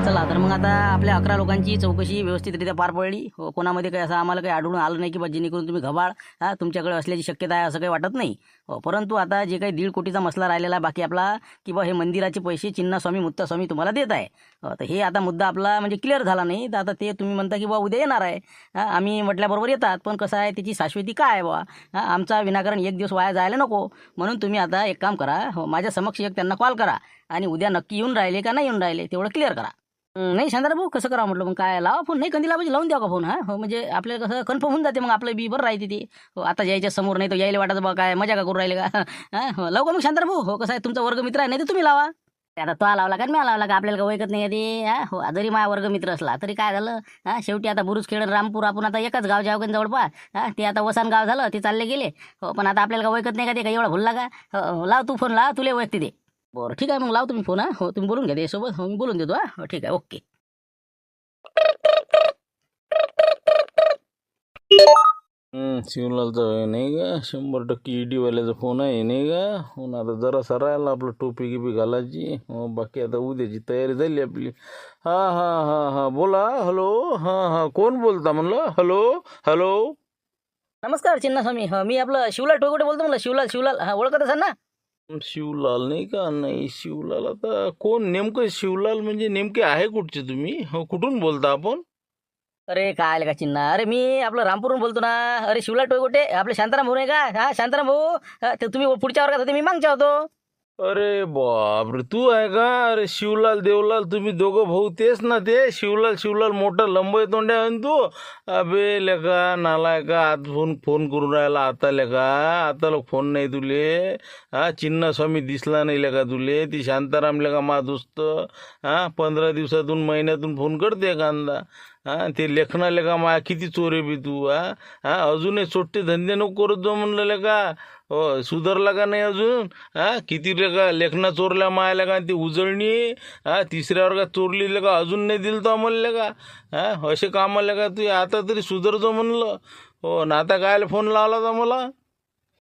चला तर मग आता आपल्या 11 लोकांची चौकशी व्यवस्थितरित्या पार पडली. कोणामध्ये काही असं आम्हाला काही आढळून आलं नाही की बा जेणेकरून तुम्ही घबाड तुमच्याकडे असल्याची शक्यता आहे असं काही वाटत नाही. परंतु आता जे काही 1.5 कोटीचा मसला राहिलेला आहे बाकी आपला की बा हे मंदिराचे पैसे चिन्नास्वामी मुत्तास्वामी तुम्हाला देत आहे. तर हे आता मुद्दा आपला म्हणजे क्लिअर झाला नाही. तर आता ते तुम्ही म्हणता की बा उद्या येणार आहे. आम्ही म्हटल्याबरोबर येतात, पण कसं आहे त्याची शाश्वती काय आहे बा. आमचा विनाकारण एक दिवस वाया जायला नको. म्हणून तुम्ही आता एक काम करा, माझ्या समक्ष एक त्यांना कॉल करा आणि उद्या नक्की येऊन राहिले का नाही येऊन राहिले तेवढं क्लिअर करा. नाही शांताराम भाऊ कसं करा म्हटलं, मग काय लावा फोन, नाही कंदीला म्हणजे लावून द्या का फोन. हो म्हणजे आपल्याला कसं कन्फर्म होऊन जाते, मग आपलं बी बरं राहते ते. आता यायच्या समोर नाही तर यायला वाटायचं बा काय मजा का करू राहिले का. लावू का मग शांताराम भाऊ. हो कसं आहे तुमचा वर्गमित्र आहे, नाही तर तुम्ही लावा. आता तो लावला का मी लावला का आपल्याला ओळखत नाही ते. हो जरी माझा वर्गमित्र असला तरी काय झालं. शेवटी आता बुरुजखेड रामपूर आपण आता एकच गाव जावं जवळपास. ते आता वसान गाव झालं ते चालले गेले. हो पण आता आपल्याला ओळखत नाही का ते, काही एवढा भुलला का. लाव तू फोन, लाव तुला ओळखते ते. बरं ठीक आहे मग लाव तुम्ही फोन. हो तुम्ही बोलून घ्या त्यासोबत. हो मी बोलून देतो. हो ठीक आहे ओके. शिवलालचा आहे नाही का, 100% ईडीवाल्याचा फोन आहे नाही का. हो ना, आता जरा राहिला आपलं टोपी गिपी घालायची. हो बाकी आता उद्याची तयारी झाली आपली. हा हा हा हा बोला. हॅलो. हा हा कोण बोलता म्हणलं. Hello hello. नमस्कार चिन्नास्वामी. मी आपलं शिवलाल टोयगोटे बोलतो म्हणलं. शिवलाल ओळखत असाल ना. शिवलाल नाही का, नाही शिवलाल आता कोण नेमकं. शिवलाल म्हणजे नेमके आहे कुठचे तुम्ही. हो कुठून बोलता आपण. अरे काय आलं का चिन्ना. अरे मी आपलं रामपूरहून बोलतो ना. अरे शिवलाल टोयगोटे आपले शांताराम भाऊ नाही का. शांताराम भाऊ. ते तुम्ही पुढच्या वर्गात होते, मी मागच्या होतो. अरे बापरे, तू आहे का. अरे शिवलाल देवलाल तुम्ही दोघं भाऊ तेच ना. ते शिवलाल मोठा लंबय तोंड्या आहे तू. अबे लेका नालाय का, आज फोन फोन करून राहिला आता लेका. आता लोक फोन नाही तुले. चिन्नस्वामी दिसला नाही लेका तुले. ती शांताराम लेका मा दोस्त. 15 दिवसातून महिन्यातून फोन करते कांदा. ते लेखना लेका मा किती चोरे बी तू. अजूनही सोट्टे धंदे नको करत जाऊ म्हणलं लेका. हो सुधारला का नाही अजून. किती लेका लेखना चोरल्या मायला का ती उजळणी. तिसऱ्या वर्गात चोरली का अजून नाही दिलं तो आम्हाला का. असे काम आले का तू. आता तरी सुधारतो म्हणलं. हो ना, आता काय फोन लावला होता मला.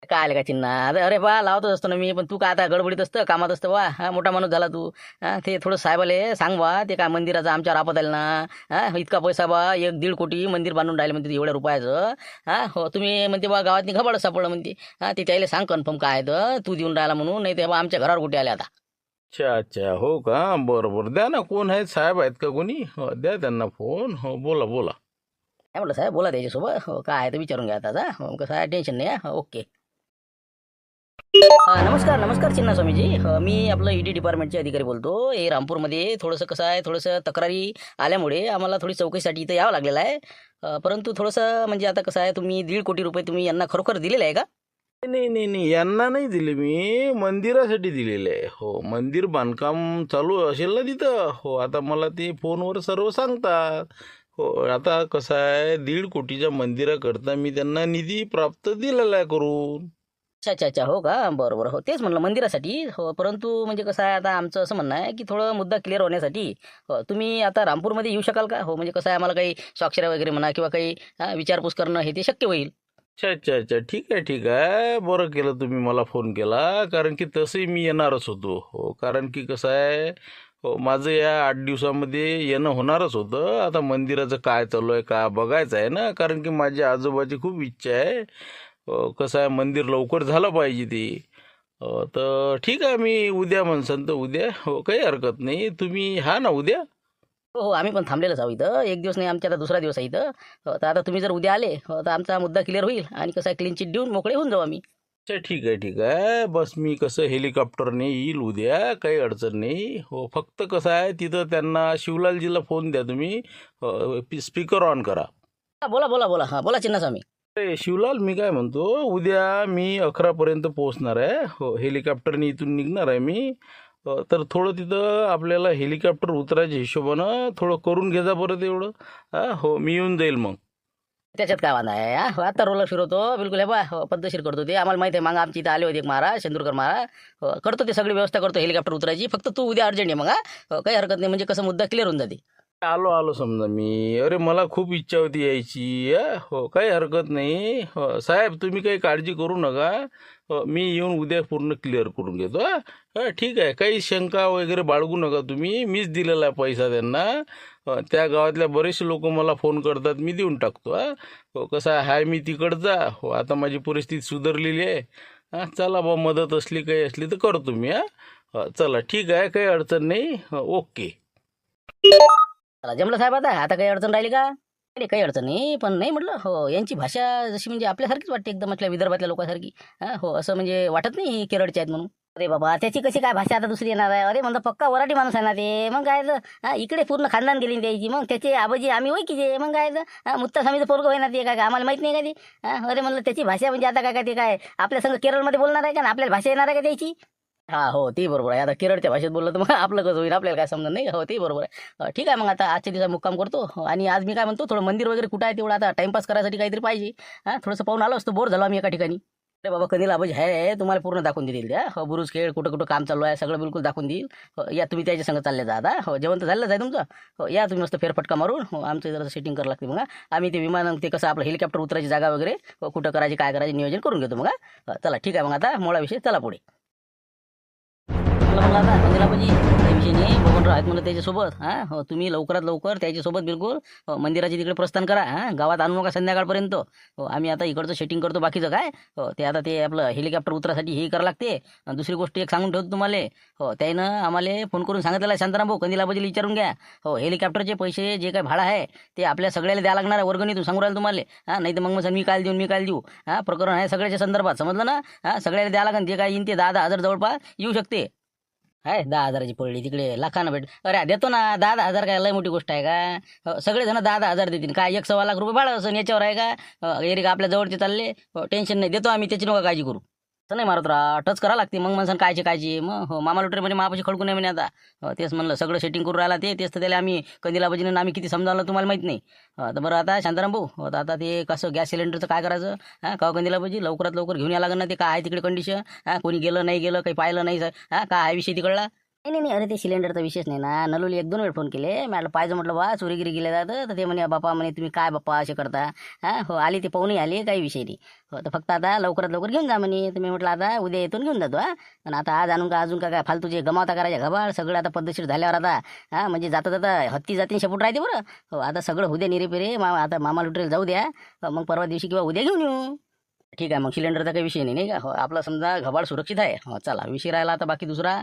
काय आलं का चिन्ना. अरे बा लावतच असतो ना मी, पण तू काय आता गडबडीत असतं, कामात असतं बा. मोठा माणूस झाला तू. ते थोडं साहेबाले सांग बा, ते काय मंदिराचं आमच्यावर आपत आलं ना. इतका पैसा बा, 1-1.5 कोटी मंदिर बांधून राहिले म्हणते एवढ्या रुपयाचं. हो तुम्ही म्हणते बा गावातनी घबाड सापडलं म्हणते. ते त्याला सांग कन्फर्म काय तर तू देऊन राहिला म्हणून, नाही ते बा आमच्या घरावर कुठे आले आता. अच्छा अच्छा हो का. बरोबर द्या ना. कोण आहेत साहेब आहेत का कोणी. हो द्या त्यांना फोन. हो बोला बोला. काय म्हटलं साहेब बोला त्याच्यासोबत. हो काय आहे तर विचारून घ्या आता. हो कसं आहे टेन्शन नाही. ओके. नमस्कार चिन्नास्वामीजी. मी आपलं ईडी डिपार्टमेंटचे अधिकारी बोलतो. हे रामपूरमध्ये थोडंसं कसं आहे, थोडंसं तक्रारी आल्यामुळे आम्हाला थोडी चौकशीसाठी इथं यावं लागलेलं आहे. परंतु थोडंसं म्हणजे आता कसं आहे, तुम्ही 1.5 कोटी रुपये तुम्ही यांना खरोखर दिलेले आहे का. नाही नाही नाही, यांना नाही दिले मी. मंदिरासाठी दिलेले आहे. हो मंदिर बांधकाम चालू असेल ना तिथं. हो आता मला ते फोनवर सर्व सांगतात. हो आता कसं आहे, 1.5 कोटीच्या मंदिराकरता मी त्यांना निधी प्राप्त दिलेला आहे करून. अच्छा हो का. बरं हो तेच म्हणलं मंदिरासाठी. हो परंतु म्हणजे कसं आहे, आता आमचं असं म्हणणं आहे की थोडं मुद्दा क्लिअर होण्यासाठी तुम्ही आता रामपूरमध्ये येऊ शकाल का. हो म्हणजे कसं आहे, आम्हाला काही स्वाक्षऱ्या वगैरे म्हणा किंवा काही विचारपूस करणं हे ते शक्य होईल. अच्छा अच्छा अच्छा ठीक आहे. बरं केलं तुम्ही मला फोन केला. कारण की तसंही मी येणारच होतो. हो कारण की कसं आहे, हो माझं या 8 दिवसामध्ये येणं होणारच होतं. आता मंदिराचं काय चालू आहे का बघायचं आहे ना. कारण की माझ्या आजोबाची खूप इच्छा आहे. कसं आहे, मंदिर लवकर झालं पाहिजे ते. तर ठीक आहे, मी उद्या म्हणसान तर उद्या. हो काही हरकत नाही. तुम्ही हा ना उद्या. हो आम्ही पण थांबलेलंच आहोत इथं. एक दिवस नाही आमच्या आता दुसरा दिवस आहे इथं. तर आता तुम्ही जर उद्या आले तर आमचा मुद्दा क्लिअर होईल आणि कसं आहे क्लीन चिट देऊन मोकळे होऊन जाऊ आम्ही. अच्छा ठीक आहे. बस मी कसं हेलिकॉप्टरने येईल उद्या, काही अडचण नाही. हो फक्त कसं आहे, तिथं त्यांना शिवलालजीला फोन द्या तुम्ही. स्पीकर ऑन करा. बोला हां बोला चिन्नास्वामी. अरे शिवलाल, मी काय म्हणतो, उद्या मी 11 पर्यंत पोहोचणार आहे. हो हेलिकॉप्टरने इथून निघणार आहे मी. तर थोडं तिथं आपल्याला हेलिकॉप्टर उतरायच्या हिशोबानं थोडं करून घे जा बरं तेवढं. हो मी येऊन जाईल मग. त्याच्यात काय वांधा आहे. आता रोलर फिरवतो बिलकुल. हे बा पद्धतशीर करतो ते. आम्हाला माहिती आहे, मागं आमची इथं आले होते एक महाराज शेंदूरकर महाराज. करतो ते सगळी व्यवस्था करतो हेलिकॉप्टर उतरायची. फक्त तू उद्या अर्जंट आहे मग. काही हरकत नाही, म्हणजे कसं मुद्दा क्लिअर होऊन जाते. आलो समजा मी. अरे मला खूप इच्छा होती यायची. हो काही हरकत नाही. हो साहेब तुम्ही काही काळजी करू नका. मी येऊन उद्या पूर्ण क्लिअर करून घेतो. ठीक आहे, काही शंका वगैरे बाळगू नका तुम्ही. मीच दिलेला आहे पैसा त्यांना. त्या गावातल्या बरेचसे लोक मला फोन करतात, मी देऊन टाकतो. कसं आहे मी तिकडचा. आता माझी परिस्थिती सुधारलेली आहे. चला बा, मदत असली काही असली तर करतो मी. चला ठीक आहे, काही अडचण नाही. ओके. चला जमलं साहेब. आता आता काही अडचण राहिली का? नाही काही अडचण नाही, पण नाही म्हटलं हो यांची भाषा जशी म्हणजे आपल्यासारखीच वाटते एकदम, म्हटल्या विदर्भातल्या लोकांसारखी. हो असं म्हणजे वाटत नाही हे केरळचे आहेत म्हणून. अरे बाबा त्याची कशी काय भाषा आता दुसरी येणार आहे? अरे म्हणतो पक्का वराठी माणूस आहे ना ते. मग काय इकडे पूर्ण खानदान गेली त्याची. मग त्याचे आबाजी आम्ही ओळखीचे. मग काय मुत्ता स्वामीचं पोरगं होईना ते काय आम्हाला माहित नाही का ते? अरे म्हणलं त्याची भाषा म्हणजे आता काय ते काय आपल्या संग केरळमध्ये बोलणार आहे का? आपल्याला भाषा येणार आहे का त्याची? हा हो ते बरोबर आहे. आता केरळच्या भाषेत बोललं तर मग आपलं कसं होईल? आपल्याला काय समजणार नाही. हो ते बरोबर आहे. ठीक आहे, मग आता आजच्या दिवसात मुक्काम करतो. आणि आज मी काय म्हणतो, थोडं मंदिर वगैरे कुठं आहे तेवढं आता टाइमपास करायसाठी काहीतरी पाहिजे. थोडंसं पाहून आलो असतो, बोर झालो आम्ही एका ठिकाणी. अरे बाबा कधीला आबाजी आहे, तुम्हाला पूर्ण दाखवून देईल त्या. हो बुरुज खेळ कुठं कुठं काम चालू आहे सगळं बिलकुल दाखवून देईल. या तुम्ही त्याच्या संग चालले जा आता. हो जेवण तर झालंच आहे तुमचं. हो या तुम्ही मस्त फेरफटका मारून. आमचं जरा सेटिंग करावं लागते. मग आम्ही ते विमान ते कसं आपलं हेलिकॉप्टर उतरायची जागा वगैरे कुठं करायची काय करायची नियोजन करून घेतो. मग चला ठीक आहे, मग आता मोळा विषय चला पुढे. म्हणलं आता मंदिरापाशी काही विषय नाही. बबनराव आहेत म्हणलं त्याच्यासोबत. हो तुम्ही लवकरात लवकर त्याच्यासोबत बिलकुल मंदिराच्या तिकडे प्रस्थान करा. गावात आणू नका संध्याकाळपर्यंत. हो आम्ही आता इकडचं सेटिंग करतो बाकीचं काय. हो ते आता ते आपलं हेलिकॉप्टर उतरासाठी हे करावं लागते. आणि दुसरी गोष्ट एक सांगून ठेवतो तुम्हाला. हो त्यानं आम्हाला फोन करून सांगितलेलं आहे, शांताराम भाऊ कंदिलाबाजीला विचारून घ्या. हो हेलिकॉप्टरचे पैसे जे काय भाडं आहे ते आपल्या सगळ्याला द्यावं लागणार आहे वर्गणीतून, सांगू राहिलं तुम्हाला. नाही तर मग मी काय देऊन मी काय देऊ. प्रकरण आहे सगळ्याच्या संदर्भात, समजलं ना. सगळ्याला द्यावं लागेल. जे काय येईन ते 10,000 जवळपास येऊ शकते. आहे 10,000ची पडली तिकडे लाखानं भेट. अरे देतो ना 10,000 काय लय मोठी गोष्ट आहे का? सगळेजण 10,000 देतील काय? 1.25 लाख रुपये भाडं असं याच्यावर आहे का? एरिका आपल्या जवळचे चालले. टेन्शन नाही, देतो आम्ही, त्याची नका काळजी करू. असं नाही मारत राहा, टच करा लागते. मग माणसानं कायचे मग. हो मामा लुटरे म्हणजे मापाशी खडकू नाही म्हणे आता. तेच म्हणलं सगळं सेटिंग करून राहिला तेच तर त्याला आम्ही कंदिलाबाजीनं आम्ही किती समजावलं तुम्हाला माहित नाही. तर बरं आता शांताराम भाऊ, आता आता ते कसं गॅस सिलेंडरचं काय करायचं? का कंदिलाबाजी लवकरात लवकर घेऊन या लागेल ना. ते काय आहे तिकडे कंडिशन? कोणी गेलं नाही गेलं काही पाहिलं नाही काय आहे विषय तिकडला? नाही नाही अरे ते सिलेंडरचा विशेष नाही ना. नलुली 1-2 वेळ फोन केले. मला पाहिजे म्हटलं बा चोरीगिरी गेले जातं. तर ते म्हणे बापा म्हणे तुम्ही काय बाप्पा असे करता. हो आली ते पाहुणे आली काही विषय नाही. हो तर फक्त आता लवकरात लवकर घेऊन जा म्हणे. तुम्ही म्हटलं आता उद्या येतून घेऊन जातो. आणि आता आज आणून का अजून काय फालतूचे गमावता करायच्या घबाळ सगळं आता पद्धतशीर झाल्यावर आता म्हणजे जाता जाता हत्ती जातीन शेपूट राहते बरं. हो आता सगळं उद्या निरेपेरे आता मामा लुटरेल जाऊ द्या. मग परवा दिवशी किंवा उद्या घेऊन येऊ. ठीक आहे, मग सिलेंडरचा काही विषय नाही का? हो आपला समजा घबाड सुरक्षित आहे. हो चला विषय राहिला आता बाकी दुसरा.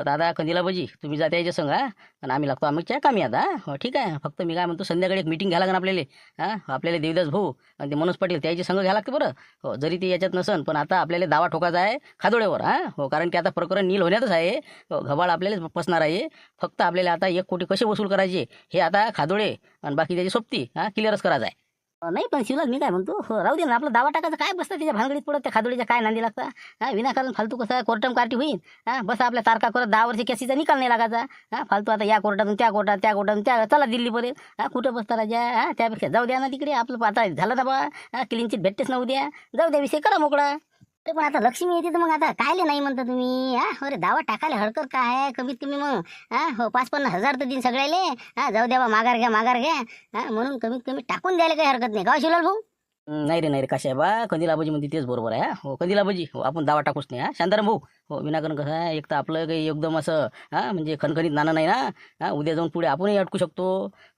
दादा कंदिलाबाजी तुम्ही जाते याच्या संग. आणि आम्ही लागतो आम्हीच्या कामी आता. हो ठीक आहे, फक्त मी काय म्हणतो संध्याकाळी एक मीटिंग घ्यायला लागेल आपल्याला. आपल्याला देवदास भाऊ आणि ते मनोज पाटील त्याच्या संग घ्यायला लागते बरं. हो जरी ते याच्यात नसन पण आता आपल्याला दावा ठोकायचा आहे खादोड्यावर. हो कारण की आता प्रकरण नील होण्यातच आहे. घबाड आपल्यालाच पसणार आहे. फक्त आपल्याला आता 1 कोटी कसे वसूल करायचे हे आता खादोडे आणि बाकी त्याची सोबती क्लिअरच करायचं आहे. नाही पण शिवलाल मी काय म्हणतो, हो राहू दे ना आपला दावा टाकायचा काय बसतं त्याच्या भानगडीत पडत त्या खादोडीच्या काय नांदी लागता. विनाकारण फालतू कसं कोर्टम कार्टी होईल. बस आपल्या तारखा करत 10 वर्ष केसीचा निकाल नाही लागायचा. फालतू आता या कोर्टातून त्या कोर्टात त्या कोर्टातून त्या चला दिल्लीपर्यंत. कुठं बसता राजा. त्यापेक्षा जाऊ द्या ना तिकडे आपलं आता झालं ना बा. क्लीन चिट भेटतेच ना उद्या. जाऊ द्या विषय करा मोकळा. ते पण आता लक्ष्मी येते तर मग आता कायले नाही म्हणता तुम्ही. अरे दावा टाकायला हरकत काय आहे? कमीत कमी मग हो 5-50 हजार तर दिन सगळ्याले. जाऊ द्या बा माघार घ्या. म्हणून कमीत कमी टाकून द्यायला काही हरकत नाही का शिवलाल भाऊ? नाही रे नाही रे कशा आहे बा कंदिलाबाजी म्हणते तेच बरोबर आहे. हो कंदिलाबाजी हो आपण दावा टाकूच नाही. शांताराम भाऊ हो विनाकारण कसं आहे एक तर आपलं काही एकदम असं म्हणजे खणखणीत नाणं नाही ना. उद्या जाऊन पुढे आपणही अटकू शकतो.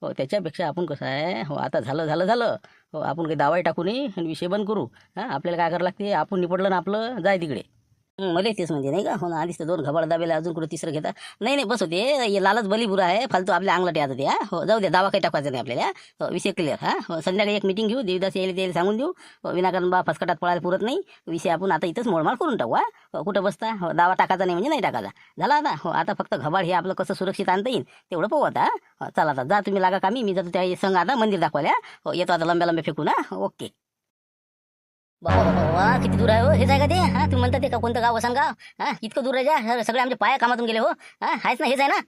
हो त्याच्यापेक्षा आपण कसं आहे हो आता झालं हो आपण काही दावाही टाकू नये आणि विषय बंद करू. आपल्याला काय करावं लागते आपण निपटलं ना आपलं जाय तिकडे. मला तेच म्हणजे नाही का हो ना. आधीच तर 2 घबाड दाबेला अजून कुठं तिसरं घेता. नाही बस होते हे लालच बलीबुरा आहे फालतू आपल्या अंगलाटे आता ते. हो जाऊ द्या दावा काही टाकायचा नाही आपल्याला. हो विषय क्लिअर. हो संध्याकाळी एक मीटिंग घेऊ देवदास यायला सांगून देऊ. विनाकारण बा फसकटात पळायला पुरत नाही. विषय आपण आता इथंच मोडमाळ करून टाकू. हो कुठं बसता. हो दावा टाकायचा नाही म्हणजे नाही टाकायचा झाला आता. हो आता फक्त घबाड हे आपलं कसं सुरक्षित आणता येईल तेवढं पाहू आता. चला आता जा तुम्ही लागा कामी. मी जातो त्या संघ आता मंदिर दाखवायला. हो येतो आता लंब्या फेकू ना. ओके. बाबा किती दूर आहे हो हेच आहे का ते? तुम्ही म्हणता ते का कोणतं गाव असं गाव? इतकं दूर आहे जा सगळे आमच्या पाया कामातून गेले हो. आहेच ना हेच आहे ना.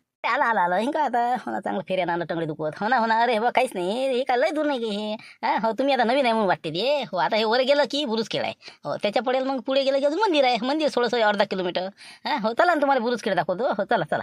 आला हिंका आता हो ना चांगलं फेऱ्या ना टंगडी दुखत हो ना. अरे बा काहीच नाही हे काय लय दूर नाही की हे. हो तुम्ही आता नवीन आहे म्हणून वाटते ते. हो आता हे वर गेलं की बुरुज खेळ आहे. हो त्याच्या पडेल मग पुढे गेलं की अजून मंदिर आहे. मंदिर 16 अर्धा किलोमीटर. हो चला ना तुम्हाला बुरुज खेळ दाखवतो. हो चला.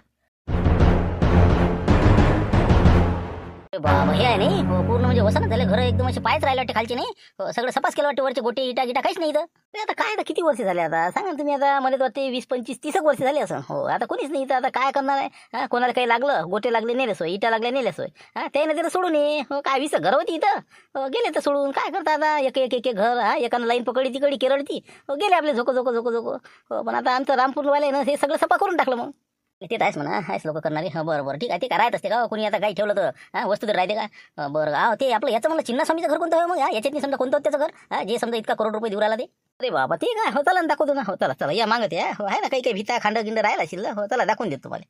बाबा हे आहे नाही पूर्ण म्हणजे वसनच झाले घर एकदम असे पायच राहिले वाटते खालचे नाही सगळं सपास केलं वाटते वरचे गोटे इटा गिटा काहीच नाही इथं आता काय आता किती वर्ष झाले आता सांगा तुम्ही आता मला तर वाटते 20-25-30 वर्ष झाले असं हो आता कोणीच नाही इथं आता काय करणार आहे कोणाला काही लागलं गोटे लागले नेले सोय इटा लागल्या नेल्या सोय त्याने तिथं सोडून ये हो काय 20 घर होती इथं गेले तर सोडून काय करता आता एक एक एक घर एकानं लाईन पकडली तिकडे केरळची गेले आपले झोको झोको झोको झोको पण आता आमचं रामपूरवाले ना हे सगळं सपा करून टाकलं मग ते आहेच म्हणा आहेच लोक करणारे बरं बरं ठीक आहे ते काय राहत असते का कोणी आता काही ठेवलं तर वस्तू तर राहते का बरं ते आपलं याचं म्हणलं चिन्नास्वामीचं घर कोणतं आहे मग याच्यात नाही समजा कोणतं होतं त्याचं घर जे समजा इतका करोड रुपये देऊ राहिला ते अरे बाबा ते काय हो चला ना दाखवतो ना हो चला चला या मागत आहे हो आहे ना काही काही भिता खांड गिंड राहिला असेल हो चला दाखवून देतो तुम्हाला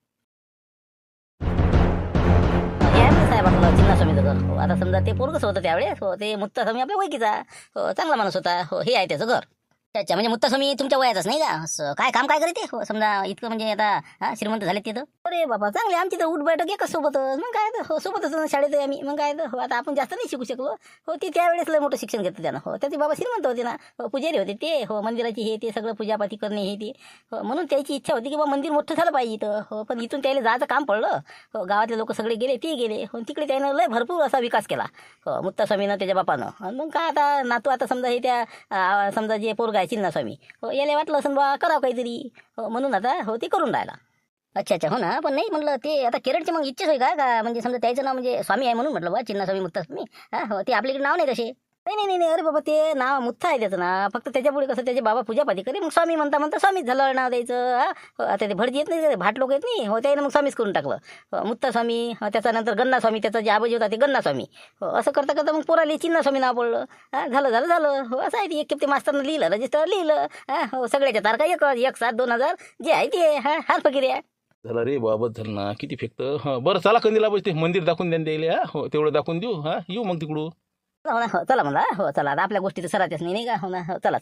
साहेब आपलं चिन्नास्वामीचं घर हो आता समजा ते पोरगच होतं त्यावेळेस हो ते मुत्तास्वामी आपल्या वैकीचा हो चांगला माणूस होता हो हे आहे त्याचं घर अच्छा म्हणजे मुत्तास्वामी तुमच्या वयाचाच नाही का असं काय काम काय करते हो समजा इतकं म्हणजे आता श्रीमंत झाले तिथं अरे बाबा चांगले आमची तर उठ बैठक एकच सोबतच मग काय हो सोबतच शाळेत आम्ही मग काय हो आता आपण जास्त नाही शिकू शकलो हो ती त्यावेळेस लय मोठं शिक्षण घेतलं त्यानं हो त्याचे बाबा श्रीमंत होते ना हो पुजारी होते ते हो मंदिराची हे ते सगळं पूजापाती करणे हे ते हो म्हणून त्याची इच्छा होती की बा मंदिर मोठं झालं पाहिजे इथं हो पण इथून त्याला जायचं काम पडलं हो गावातले लोक सगळे गेले ते गेले हो तिकडे त्यानं लय भरपूर असा विकास केला हो मुत्तास्वामीनं त्याच्या बापानं मग काय आता नातू आता समजा हे त्या समजा जे पोरगा आहे चिन्नास्वामी हो याला वाटलं असं बा करावं काहीतरी हो म्हणून आता हो ते करून राहिला अच्छा अच्छा हो ना पण नाही म्हणलं ते आता केरळची मग इच्छाच होय का म्हणजे समजा त्याचं नाव म्हणजे स्वामी आहे म्हणून म्हटलं बा चिन्नास्वामी मुत्तास्वामी हो ते आपल्याकडे नाव नाही तसे नाही अरे बाबा ते नाव मुत्था आहे त्याचं ना फक्त त्याच्यापुढे कसं त्याचे बाबा पूजापाती करे मग स्वामी म्हणता स्वामीच झालं नाव द्यायचं आता ते भटजी येत नाही भाट लोक येत नाही हो त्याने मग स्वामीच करून टाकलं मुत्तास्वामी त्याच्यानंतर गन्नास्वामी त्याचा जे आबाजी होता ते गन्नास्वामी हो असं करता करता मग पोराला चिन्नास्वामी नाव पडलं झालं हो असं आहे ते एक ते मास्तरनं लिहिलं रजिस्टर लिहिलं हो सगळ्याच्या तारखा 1/7/2000 जे आहे ते हार फकीर आहे झालं रे बाबत झालं ना किती फेकतं हां बरं चला कंदीला बसते मंदिर दाखवून द्या द्यायला हो तेवढं दाखवून देऊ येऊ मग तिकडून हो ना हो चला म्हणा हो चला आता आपल्या गोष्टी तर सराच्याच नाही का हो ना हो चला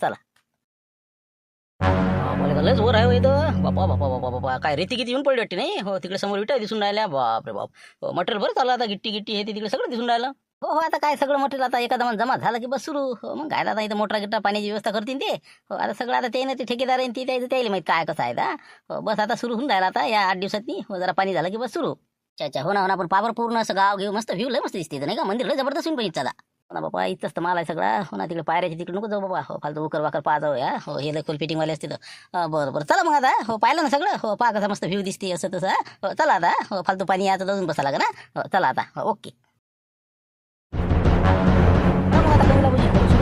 बोले लयच वर आहे इथं बापा बापा बापा बापा काय रेती किती येऊन पडली वाटते नाही हो तिकडे समोर विटा दिसून राहिल्या बाप रे बाप हो मटेरियल बरं चाललं आता गिट्टी हे ते तिकडे सगळं दिसून राहिलं हो आता काय सगळं मटेरियल आता एखादा जमा झालं की बस सुरू हो मग काय आता इथं मोटर गिट्टा पाण्याची व्यवस्था करतील ते हो आता सगळं आता ते ना ते ठेकेदार आहे ते त्याला माहिती काय कसं आहे हो बस आता सुरू होऊन राहिला आता या 8 दिवसांनी हो जरा पाणी झालं की बस सुरू अच्छा हो ना पण पावर पूर्ण असं गाव घेऊ मस्त व्ह्यू लय मस्त दिसते नाही का मंदिर लय जबरदस्त होऊन पाहिजे हो ना बाबा इथंच तर माल आहे सगळा हो ना तिकडे पायऱ्याची तिकडे नको जाऊ बाबा हो फालतू उकर वाकर पाहा जाऊ या हो हे फुल फिटिंगवाले असते तर बरं चला मग आता हो पाहिलं ना सगळं हो पहा कसं मस्त व्ह्यू दिसते असं तसं हो चला आता हो फालतू पाणी आता जाऊन बसा लागा ना हो चला आता हो ओके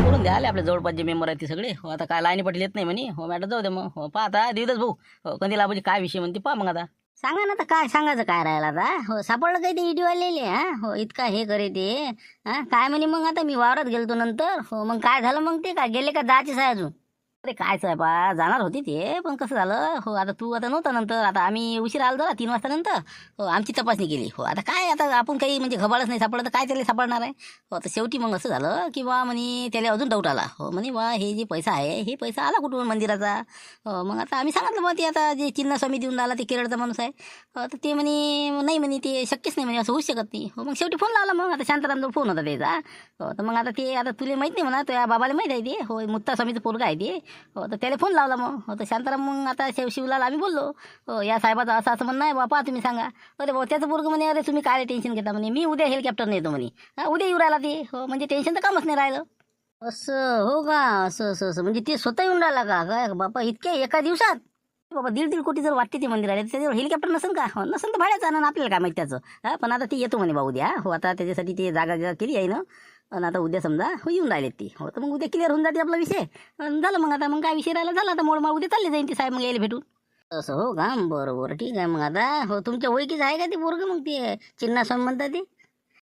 करून द्या आले आपल्या जवळपासचे मेंबर आहेत ते सगळे हो आता काय लाईनी पटेल येत नाही म्हणे हो मॅडम जाऊ दे मग हो पहा आता देतच भाऊ हो कंदीला बाबूजी काय विषय म्हणते पहा मग आता सांगा ना आता काय सांगायचं काय राहिला आता हो सापडलं काही ते इडीवालेले हो इतका हे करे ते काय म्हणे मग आता मी वावरात गेलतो नंतर हो मग काय झालं मग ते काय गेले का जायचेच आहे अजून अरे काय साहेबा जाणार होती ते पण कसं झालं हो आता तू आता नव्हता नंतर आता आम्ही उशीर आलो जरा 3 वाजता नंतर हो आमची तपासणी केली हो आता काय आता आपण काही म्हणजे घबाळच नाही सापडलं तर काय त्याला सापडणार आहे हो तर शेवटी मग असं झालं की बा म्हणे त्याला अजून डाऊट आला हो म्हणे बा हे जे पैसा आहे हे पैसा आला कुठून मंदिराचा हो मग आता आम्ही सांगितलं बा ते आता जे चिन्नास्वामी देऊन राहिला ते केरळचा माणूस आहे हो तर ते म्हणे नाही म्हणे ते शक्यच नाही म्हणे असं होऊ शकत नाही हो मग शेवटी फोन लावला मग आता शांतारामचा फोन होता त्याचा हो तर मग आता ते आता तुला माहीत नाही म्हणा तो या बाबाला माहीत आहे ते हो मुत्तास्वामीचं पोरगा आहे ते हो तर त्याला फोन लावला मग हो तर शांताराम मग आता शिवलाल आम्ही बोललो हो या साहेबाचं असं म्हणणं आहे बापा तुम्ही सांगा अरे भाऊ त्याचं पोरगं म्हणे अरे तुम्ही काय टेन्शन घेता म्हणे मी उद्या हेलिकॉप्टरने येतो म्हणे उद्या येऊ राहिला ते हो म्हणजे टेन्शन तर कामच नाही राहिलं असं हो का असं म्हणजे ते स्वतः येऊन राहिला का काय बापा इतक्या एका दिवसात बाबा 1.5 कोटी जर वाटते ते मंदिराला त्याच्यावर हेलिकॉप्टर नसेल का हो नसेल तर भाड्याचं आणा आपल्याला काय माहिती त्याचं पण आता ते येतो म्हणे बा उद्या हो आता त्याच्यासाठी ते जागा केली आहे ना आणि आता उद्या समजा हो येऊन राहिलेत ती हो तर मग उद्या क्लिअर होऊन जाते आपला विषय झालं मग आता मग काय विषय राहिला झाला आता मोडमाळ उद्या चालले जाईन ती साहेब मग यायला भेटून असं हो का बरं ठीक आहे मग आता हो तुमच्या ओळखीचं आहे का ते पोरगं मग ते चिन्नास्वामी म्हणतात ते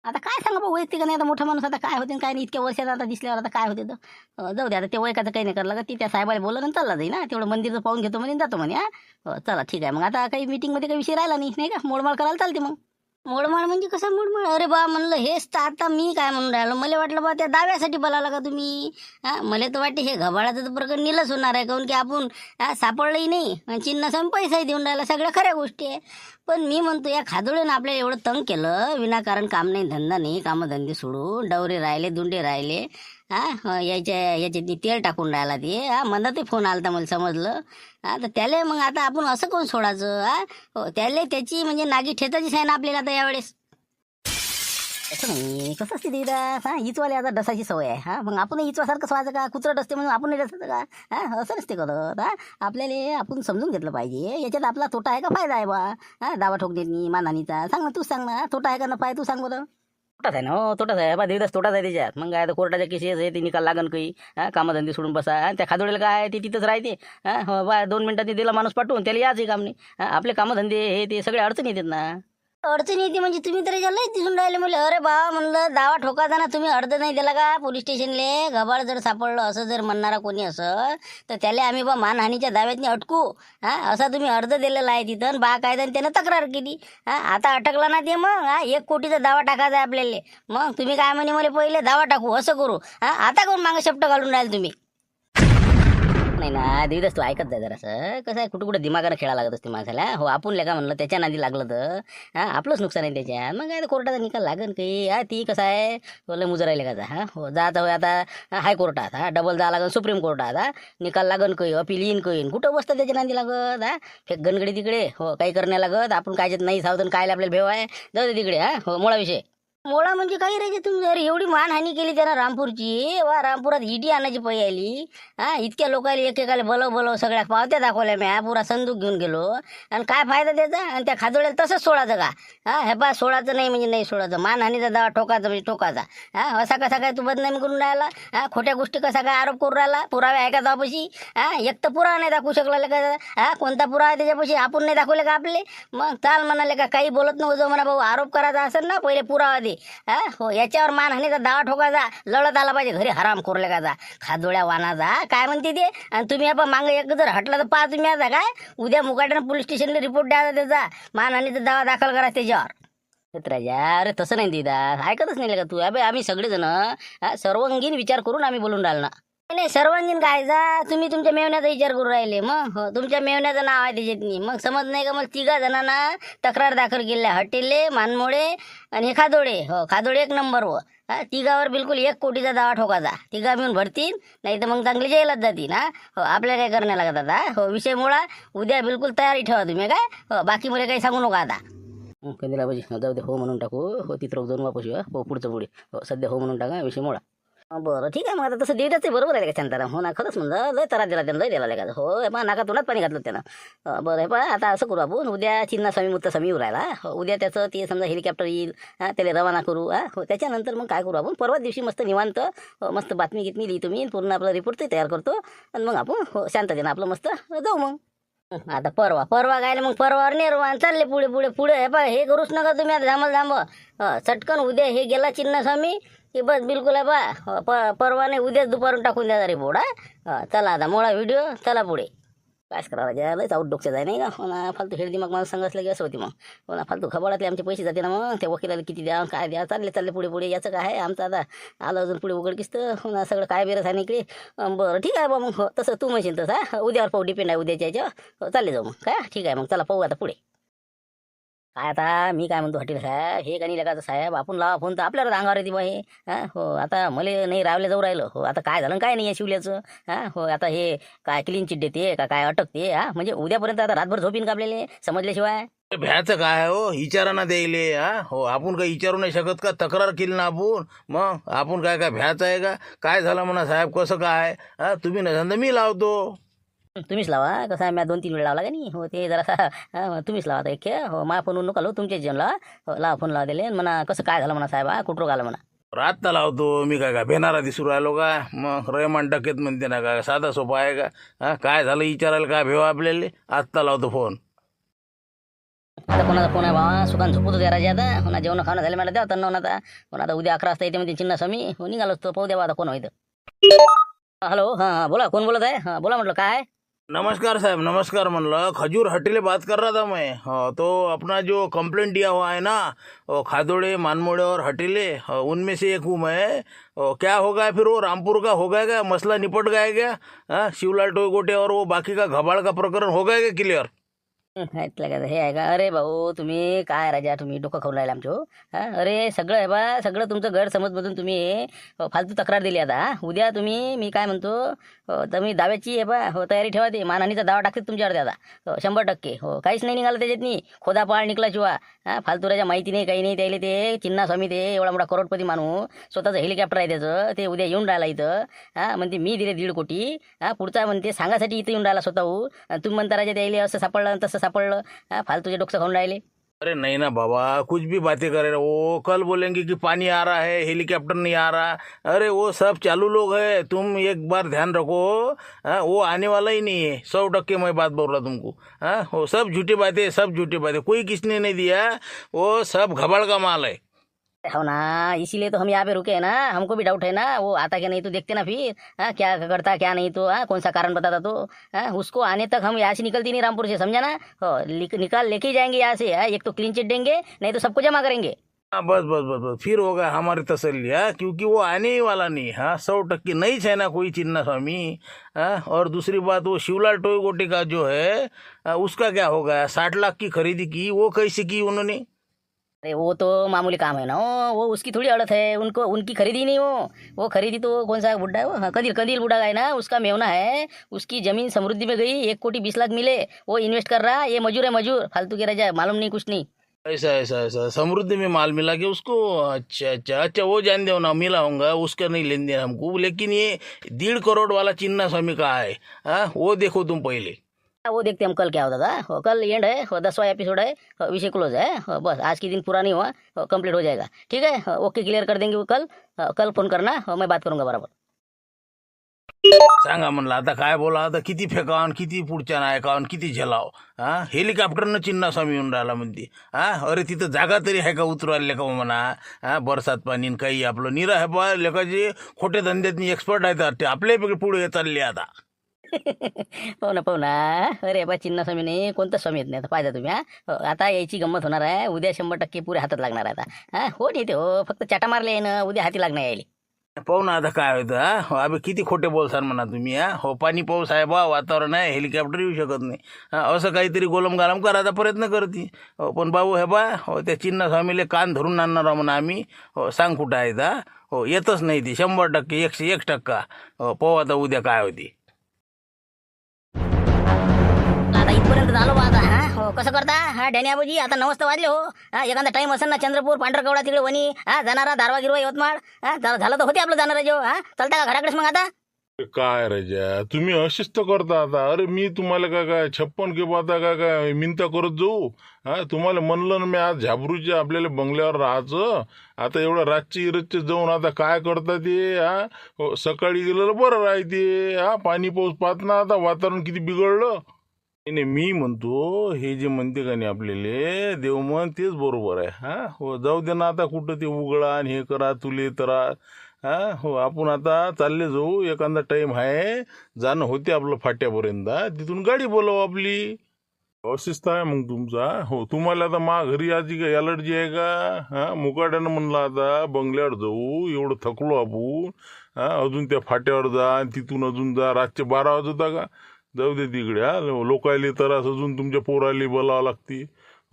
आता काय सांगा बा वैयक्तिक नाही आता मोठा माणूस आता काय होते काय नाही इतक्या वर्षात आता दिसल्यावर आता काय होते तर जाऊ दे आता ते वैकाचं काही नाही करलं का ती त्या साहेबाला बोललं आणि चालला जाईल ना तेवढं मंदिरचं पाहून घेतो म्हणे जातो म्हणे हो चला ठीक आहे मग आता काही मीटिंगमध्ये काही विषय राहिला नाही का मोडमाळ करायला चालते मग मोडमाळ म्हणजे कसं मोडमाळ अरे बा म्हणलं हेच तर आता मी काय म्हणून राहिलो मला वाटलं बा त्या दाव्यासाठी बोलावला का तुम्ही मला तर वाटते हे घबाळाचं तर प्रकरण निलच होणार आहे काऊन की आपण सापडलंही नाही चिन्नास्वामी पैसाही देऊन राहिला सगळ्या खऱ्या गोष्टी आहे पण मी म्हणतो या खादोळीनं आपल्याला एवढं तंग केलं विनाकारण काम नाही धंदा नाही कामधंदे सोडून डवरे राहिले दुंडे राहिले याच्यात तेल टाकून राहिला ते म्हणा ते फोन आला तर मला समजलं तर त्याला मग आता आपण असं कोण सोडायचं हो त्याला त्याची म्हणजे नागी ठेचाचीच आहे ना आपल्याला आता यावेळेस असं नाही कसं असते देवीदास हा इचवाले आता डसाची सवय आहे हा मग आपण इचवासारखं व्हायचं का कुचरं डसते म्हणून आपण नाही डसायचं का हा असं नसते करत हा आपल्याला आपण समजून घेतलं पाहिजे याच्यात आपला तोटा आहे का फायदा आहे बा हा दावा ठोकण्यानी मानहानीचा सांग ना तूच सांग ना तोटा आहे का नफा आहे तू सांग बरं तोटाच आहे ना हो तोटाच आहे बा देवीदास तोटाच आहे त्याच्यात मग काय तर कोर्टाच्या केसेस आहे ते निकाल लागन काही हा कामधंदे सोडून बसा हा, त्या खादोडीला काय आहे ते तिथंच राहते हा हो बा 2 मिनिटांनी दिला माणूस पाठवून त्याला याच काम नाही हा, आपले कामधंदे हे ते सगळे अडचणी येतात ना अडचणी येते म्हणजे तुम्ही तरी लयच दिसून राहिले म्हणलं अरे बा म्हणलं दावा ठोकाचा ना तुम्ही अर्ध नाही दिला का पोलीस स्टेशनले घबाड जर सापडलं असं जर म्हणणारा कोणी असं तर त्याला आम्ही बा मानहानीच्या दाव्यातनी अटकू हा असा तुम्ही अर्ध दिलेला आहे तिथं आणि बा कायद्याने त्यानं तक्रार केली हा आता अटकला ना ते मग हा 1 कोटीचा दावा टाकायचा आहे आपल्याला मग तुम्ही काय म्हणे मला पहिले दावा टाकू असं करू हा आता कोण मागं शब्द घालून राहिले तुम्ही नाही ना देवीदास तू ऐकत जाय जरासं कसं आहे कुठं कुठं दिमागानं खेळा लागत असते माणसाला हो आपण लेका म्हणलं त्याच्या नादी लागलं तर हा आपलंच नुकसान आहे त्याच्यात मग काय कोर्टाचा निकाल लागन काही हा ती कसं आहे लय मुजरा आहे लेकाचा हा हो जात होय आता हायकोर्टात हा डबल जा लागन सुप्रीम कोर्टात हा निकाल लागन काही अपील येईन काही कुठं बसतं त्याच्या नादी लागत हा फेक गणगडी तिकडे हो काही करण्या लागत आपण कायच्यात नाही सावधन काय आपल्याला भेव आहे जाऊ दे तिकडे हा हो मोळा विषय मोळा म्हणजे काही राहायचे तुम्ही जर एवढी मानहानी केली त्यानं रामपूरची वा रामपुरात ईडी आणायची पै आली हा इतक्या लोकांना एकेकाला बोलव सगळ्या पावत्या दाखवल्या म्या पुरा संदूक घेऊन गेलो आणि काय फायदा त्याचा आणि त्या खादोळ्याला तसंच सोडायचं का हा हे बा सोडायचं नाही म्हणजे नाही सोडायचं मानहानीचा दावा ठोकायचा म्हणजे ठोकायचा हा असा कसा काय तू बदनामी करून राहिला हा खोट्या गोष्टी कसा काय आरोप करून राहिला पुरावे आहे का त्यापाशी हा एक तर पुरावा नाही दाखवू शकला का हा कोणता पुरावा आहे त्याच्यापाशी आपण नाही दाखवले का आपले मग चाल म्हणाले का काही बोलत नव्हतं म्हणा भाऊ आरोप करायचा असेल ना पहिले पुरावा दे हा हो याच्यावर मानहानीचा दावा ठोकायचा लढत आला पाहिजे घरी हराम कोरले का खादोळ्या वानाचा काय म्हणते ते आणि तुम्ही आपण मागं एक जर हटला तर पहा तुम्ही आता काय उद्या मुकाट्यानं पोलीस स्टेशनला रिपोर्ट द्यायचा त्याचा मानहानीचा दावा दाखल करा त्याच्यावर राजा अरे तसं नाही दिदा ऐकतच नाही का तू अबे आम्ही सगळेजण सर्वांगीण विचार करून आम्ही बोलून राहिलो ना नाही सर्वांगीण काय जा तुम्ही तुमच्या मेवण्याचा विचार करून राहिले मग हो तुमच्या मेवण्याचं नाव आहे त्याच्यातनी मग समज नाही का मग 3 जणांना तक्रार दाखल केल्या हटेले मानमोडे आणि खादोडे हो खादोडे 1 नंबरवर हा 3 बिलकुल 1 कोटीचा दावा ठोकायचा 3 मिळून भरतील नाही तर मग चांगले जेलात जातील हा हो आपल्याला काय करण्या लागत आता हो विषय मुळा उद्या बिलकुल तयारी ठेवा तुम्ही काय हो बाकी मला काही सांगू नका आता कंदिला बाजी जाऊ दे हो म्हणून टाकू हो तिथं जाऊन वापस हो पुढचं पुढे हो सध्या हो म्हणून टाका विषय मोळा बरं ठीक आहे मग आता तसं देवीदास ते बरोबर आहे का शांताराम हो ना खरंच म्हणलं लय त्रास दिला त्यानं लय दिला का हो पहा नाका तोंडात पाणी घातलं त्यानं बरं आहे पहा आता असं करू आपण उद्या चिन्नास्वामी मुत्तास्वामी येऊ राहिला उद्या त्याचं ते समजा हेलिकॉप्टर येईल हा त्याला रवाना करू हा हो त्याच्यानंतर मग काय करू आपण परवा दिवशी मस्त निवांत मस्त बातमी घेतली लिहितो मी पूर्ण आपला रिपोर्ट ते तयार करतो आणि मग आपण हो शांततेनं आपलं मस्त जाऊ मग आता परवा गायला मग परवावर निर्वाण चालले पुढे पुढे पुढे हे पहा हे करूच नका तुम्ही आता थांब चटकन उद्या हे गेला चिन्नास्वामी की बस बिलकुल आहे बा परवा नाही उद्याच दुपारून टाकून द्या रिपोर्ट हा चला आता मोळा व्हिडिओ चला पुढे कायच करावं लयच आऊट डोक्यात आहे नाही का हो ना फालतू हेळ दिमाग मला सांग असलं की असं होती मग हो ना फालतू खबरातले आमचे पैसे जाते ना मग त्या वकिलाला किती द्या काय द्या चालले पुढे याचं काय आहे आमचं आता आलं अजून पुढे उघडकीस तर हो ना सगळं काय बेरस आहे ना इकडे बरं ठीक आहे बा मग हो तसं तू म्हणशील तसं हा उद्यावर पाहू डिपेंड आहे उद्याच्या याच्यावर हो चालले जाऊ मग काय ठीक आहे मग चला पाहू आता पुढे काय आता मी काय म्हणतो हॉटेल साहेब हे का नाही लगायचं साहेब आपण लावा फोन तर आपल्याला अंगावर येते बा हे हां हो आता मला नाही रावले जाऊ राहिलं हो आता काय झालं काय नाही आहे शिवल्याचं हां हो आता हे काय क्लीन चिट देते का काय अटकते हा म्हणजे उद्यापर्यंत आता रातभर झोपीन का आपल्याला समजल्याशिवाय भ्याचं काय हो विचारा ना द्यायले हा हो आपण काही विचारू नाही शकत का तक्रार केली ना आपण काय भ्याचं आहे का काय झालं म्हणा साहेब कसं काय हा तुम्ही नसंत मी लावतो तुम्हीच लावा कसं आहे मी 2-3 वेळ लावला का नाही हो ते जरा तुम्हीच लावा आता एक हो मा फोन नका लो तुमच्याच जेवण लावा हो लावा फोन लावा दिले म्हणा कसं काय झालं म्हणा साहेब कुठं आलं म्हणा रात लावतो मी काय भेनारा दिसू राहिलो का मग रेमान टकेत म्हणते ना का साधा सोपा आहे का हा काय झालं विचारायला काय भेवा आपल्याला आत्ता लावतो फोन आता कोणाचा फोन आहे बाबा सुखान झोपतो द्या राजा आता कोणा जेवण खाणं झालं मला द्या तन्न आता पण आता उद्या 11 वाजता येते म्हणजे चिन्नास्वामी हो निघालो असतो पाहू द्या आता कोण व्हायचं हॅलो हां बोला कोण बोलत आहे हां बोला म्हटलं काय नमस्कार साहब नमस्कार म्हणलं खजूर हटेले बात कर रहा था मैं तो अपना जो कंप्लेंट दिया हुआ है ना खादोड़े मानमोड़े और हटेले उनमें से एक हूँ मैं क्या होगा फिर वो रामपुर का हो गया क्या मसला निपट गया क्या शिवलाल टोयकोटे और वो बाकी का घबाड़ का प्रकरण हो गया क्या क्लियर ऐकलं का हे आहे का? अरे भाऊ तुम्ही काय राजा, तुम्ही डोकं खाऊन राहिले आमचं, हा? अरे सगळं आहे बा, सगळं तुमचं गैरसमजमधून तुम्ही फालतू तक्रार दिली आता, हा? उद्या तुम्ही मी काय म्हणतो, तुम्ही दाव्याची आहे बा, तयारी ठेवा. ते मानहानीचा दावा टाकते तुमच्यावर आता, 100%. काहीच नाही निघालं त्याच्यातनी, खोदापाळ निघला शिवा. हा फालतू राजा, माहिती नाही काही नाही त्याला. ते चिन्नास्वामी ते एवढा मोठा करोडपती माणूस, स्वतःचं हेलिकॉप्टर आहे त्याचं, ते उद्या येऊन राहिला इथं. हा म्हणते मी दिले 1.5 कोटी, हा पुढचा म्हणते सांगासाठी इथं येऊन राहिला स्वतःहून. तुम्ही म्हणता राजा त्याला असं सापडलं तसं सापडलं, हा फालतूचे डोकं खाऊन राहिले. अरे नहीं ना बाबा, कुछ भी बातें करे रहे वो। कल बोलेंगे कि पानी आ रहा है, हेलीकॉप्टर नहीं आ रहा। अरे वो सब चालू लोग है, तुम एक बार ध्यान रखो। हाँ, वो आने वाला ही नहीं है, 100% मैं बात बोल रहा तुमको। हाँ, वो सब झूठी बातें, सब झूठी बातें, कोई किसने नहीं दिया, वो सब घबड़ का माल है। हो ना, इसीलिए तो हम यहाँ पे रुके हैं ना। हमको भी डाउट है ना, वो आता क्या नहीं तो देखते ना फिर, हाँ क्या करता क्या नहीं तो, हाँ कौन सा कारण बताता तो, हाँ उसको आने तक हम यहाँ से निकलती नहीं रामपुर से, समझा ना। हो निकाल लेके ही जाएंगे यहाँ से, हाँ एक तो क्लीन चिट देंगे, नहीं तो सबको जमा करेंगे। हाँ बस बस बस बस, फिर होगा हमारी तसल्ली। हाँ, क्योंकि वो आने ही वाला नहीं। हाँ 100% नहीं है ना कोई चिन्ना स्वामी। हाँ, और दूसरी बात वो शिवलाल टोयोगोटी का जो है, उसका क्या होगा? 60 लाख की खरीदी की, वो कैसे की उन्होंने? अरे वो तो मामूली काम है ना, वो उसकी थोड़ी अड़त है, उनको उनकी खरीदी नहीं वो खरीदी तो कौन सा बुड्ढा है वो, हाँ, कदीर कदीर बुड्ढा का है ना, उसका मेवना है। उसकी जमीन समृद्धि में गई, 1 कोटी 20 लाख मिले, वो इन्वेस्ट कर रहा। ये मजूर है मजूर, फालतू के रजा, मालूम नहीं कुछ नहीं। ऐसा ऐसा ऐसा समृद्धि में माल मिला के उसको? अच्छा अच्छा अच्छा, वो जान दो ना, मिला होगा उसका नहीं लेन देन हमको, लेकिन ये 1.5 करोड़ वाला चिन्ना स्वामी का है। हाँ, वो देखो तुम पहले। वो देखते हम कल क्या होता था। कल एंड है, 10वां एपिसोड है, विषय क्लोज है। बस आज की दिन पूरा नहीं हुआ, कंप्लीट हो जाएगा, ठीक है। ओके क्लियर कर देंगे वो कल। कल फोन करना, मैं बात करूंगा बराबर। सांगा म्हणलं आता काय बोला, आता किती फेकावन, किती पुढच्या नायकावन, किती झेलाव. हा, हेलिकॉप्टरनं चिन्ना स्वामी येऊन राहिला म्हणते. हा, अरे तिथं जागा तरी आहे का उतरवायला का म्हणा. हा, बरसात पाणी काही आपलं निरा आहे बा, लेखाचे खोटे धंद्यात एक्सपर्ट आहेत, ते आपल्या पुढे चालले आता. पाहू ना, अरे बा चिन्नास्वामीने कोणतं स्वामी येत नाही आता, पाहिजे तुम्ही. आता यायची गंमत होणार आहे, उद्या 100% पुरे हातात लागणार आहे आता. हो नाही ते, हो फक्त चाटा मारले आहे ना, उद्या हाती लागणार यायले. पाहू ना आता काय होतं. हा, अबे किती खोटे बोलसाल म्हणा तुम्ही. हा, हो पाणी पाऊस आहे बा, वातावरण आहे, हेलिकॉप्टर येऊ शकत नाही. हा, असं काहीतरी गोलम गालम करायचा प्रयत्न करते. हो पण बाबू हे बा, हो त्या चिन्ना स्वामीले कान धरून आणणार आहो म्हणा आम्ही. हो सांग कुठं आहे ता. हो येतच नाही ती, 100%, 101%. हो पाहू आता उद्या काय होती. आता इथपर्यंत झालो बा आता. हा हो कसं करता, हा डॅनी आबूजी आता 9 वाजता वाजले. हो हा एखादा टाइम असेल ना, चंद्रपूर पांढरकवडा तिकडे वणी, हा जाणारा दारवा गिरवा यवतमाळ, हा झालं तर होते आपलं जाणार जो. हा चालता का घराकडेच मग आता? काय राजा, तुम्ही अशीच तर करता आता. अरे मी तुम्हाला काय 56 के पाहता काय मिनता करत जाऊ? हा, तुम्हाला म्हणलं ना मी आज झाबरूच्या आपल्याला बंगल्यावर राहायचं. आता एवढं रातची इरजचे जाऊन आता काय करता ते? हा हो, सकाळी गेलेलं बरं राहते. हा पाणी पाऊस पाहत ना, आता वातावरण किती बिघडलं. नाही मी म्हणतो, हे जे म्हणते का नाही आपल्याला देवमन, तेच बरोबर आहे. हा हो जाऊ दे ना, आता कुठं ते उघडा आणि हे करा तुले तरा. हा हो, आपण आता चालले जाऊ, एखादा टाइम आहे, जाणं होते आपलं फाट्यापर्यंत, तिथून गाडी बोलावं आपली. अशिस्त आहे मग तुमचा. हो तुम्हाला आता मा घरी आजी का अलर्जी आहे का? हा मुकाट्यानं म्हणलं आता बंगल्यावर जाऊ, एवढं थकलो आपण. हा अजून त्या फाट्यावर जा आणि तिथून अजून जा, रातचे 12 वाजता का? जाऊ दे तिकडे. हा लोकायले त्रास अजून तुमच्या पोराले बोलावं लागते.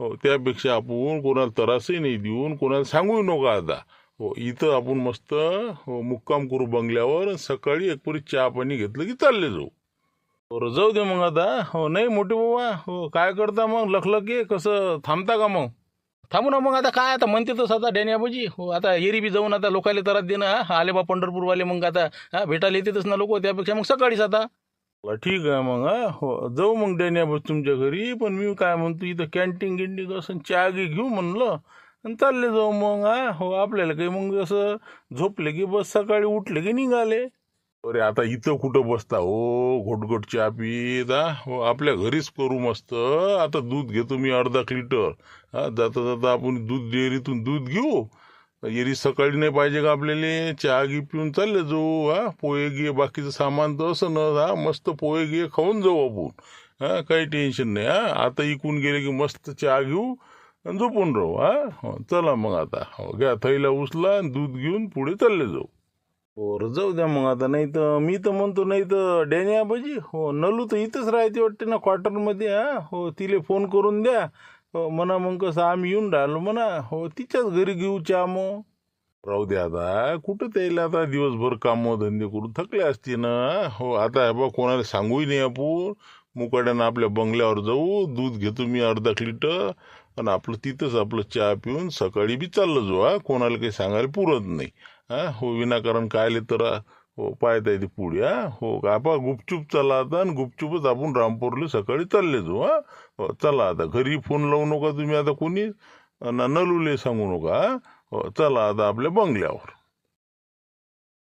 हो त्यापेक्षा आपण कोणाला त्रासही नाही देऊन, कोणाला सांगू नका आता. हो इथं आपण मस्त हो मुक्काम करू बंगल्यावर, सकाळी एक परी चहा पाणी घेतलं की चालले जाऊ. बरं जाऊ दे मग आता. हो नाही मोठे बाबा, हो काय करता मग लखलके, कसं थांबता का मग? थांबू ना मग आता, काय आता म्हणते तसं आता डॅनी आबाजी. हो आता एरी बी जाऊन आता लोकायला त्रास देणं. हा आले बा पंढरपूरवाले, मग आता हा भेटायला येतेच ना लोक, त्यापेक्षा मग सकाळीच आता. ठीक आहे मग. हा हो जाऊ मग डॅनी आबाजी तुमच्या घरी. पण मी काय म्हणतो, इथं कॅन्टीन गिंटीन असं चहा गी घेऊ म्हणलं आणि चालले जाऊ मग. हा हो आपल्याला काही मग असं झोपले की बस, सकाळी उठले की निघाले. अरे आता इथं कुठं बसता हो, घोटघोट चहा पीत. हा हो आपल्या घरीच करू मस्त. आता दूध घेतो मी अर्धा लिटर. हा जाता जाता आपण दूध डेअरीतून दूध घेऊ. एरी सकाळी नाही पाहिजे का आपल्याला, चहा घे पिऊन चालले जाऊ. हा पोहे घे, बाकीचं सामान तर असं न. हा मस्त पोहे घे खाऊन जाऊ आपण. हा काही टेन्शन नाही. हा आता इकून गेले की मस्त चहा घेऊ आणि झोपून राहू. हा हो चला मग आता. हो घ्या थैला उचला, दूध घेऊन पुढे चालले जाऊ. बरं जाऊ द्या मग आता. नाही तर मी तर म्हणतो, नाही तर डॅनी आबाजी, हो नलू तर इथंच राहते वाटते ना क्वार्टरमध्ये. हा हो, तिले फोन करून द्या. हो म्हणा मग कसं आम्ही येऊन राहिलो म्हणा. हो तिच्याच घरी घेऊ चहा मग. राहू दे आता, कुठं त्याला आता दिवसभर कामं धंदे करून थकले असते ना. हो आता हे बघ, कोणाला सांगूही नाही आपण. मुकाट्यानं आपल्या बंगल्यावर जाऊ, दूध घेतो मी अर्धा लिटर, आणि आपलं तिथंच आपलं चहा पिऊन सकाळी बी चाललं जाऊ. हा कोणाला काही सांगायला पुरत नाही. हा हो, विनाकारण कायले तर हो पाहता येते पुढे. हा हो, आपा गुपचूप चला आता, आणि गुपचूपच आपण रामपूरला सकाळी चालले जाऊ. हा हो चला आता, घरी फोन लावू नका तुम्ही आता कोणी, नलूले सांगू नका. हा हो चला आता आपल्या बंगल्यावर.